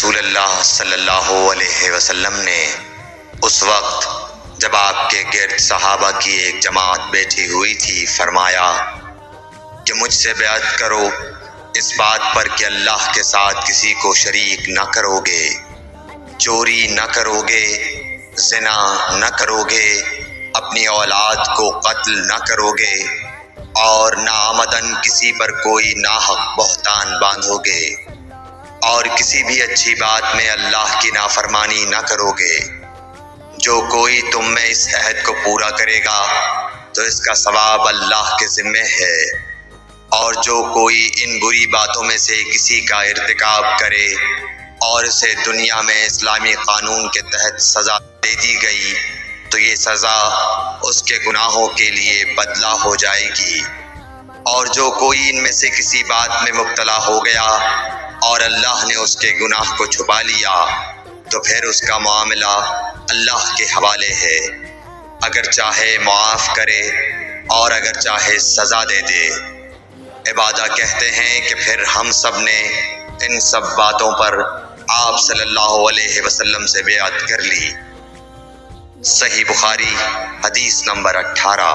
رسول اللہ صلی اللہ علیہ وسلم نے اس وقت جب آپ کے گرد صحابہ کی ایک جماعت بیٹھی ہوئی تھی فرمایا کہ مجھ سے بیعت کرو اس بات پر کہ اللہ کے ساتھ کسی کو شریک نہ کرو گے، چوری نہ کرو گے، زنا نہ کرو گے، اپنی اولاد کو قتل نہ کرو گے اور ناآمدن کسی پر کوئی ناحق بہتان باندھو گے اور کسی بھی اچھی بات میں اللہ کی نافرمانی نہ کرو گے۔ جو کوئی تم میں اس عہد کو پورا کرے گا تو اس کا ثواب اللہ کے ذمہ ہے، اور جو کوئی ان بری باتوں میں سے کسی کا ارتکاب کرے اور اسے دنیا میں اسلامی قانون کے تحت سزا دے دی گئی تو یہ سزا اس کے گناہوں کے لیے بدلہ ہو جائے گی، اور جو کوئی ان میں سے کسی بات میں مبتلا ہو گیا اور اللہ نے اس کے گناہ کو چھپا لیا تو پھر اس کا معاملہ اللہ کے حوالے ہے، اگر چاہے معاف کرے اور اگر چاہے سزا دے دے۔ عبادہ کہتے ہیں کہ پھر ہم سب نے ان سب باتوں پر آپ صلی اللہ علیہ وسلم سے بیعت کر لی۔ صحیح بخاری حدیث نمبر 18۔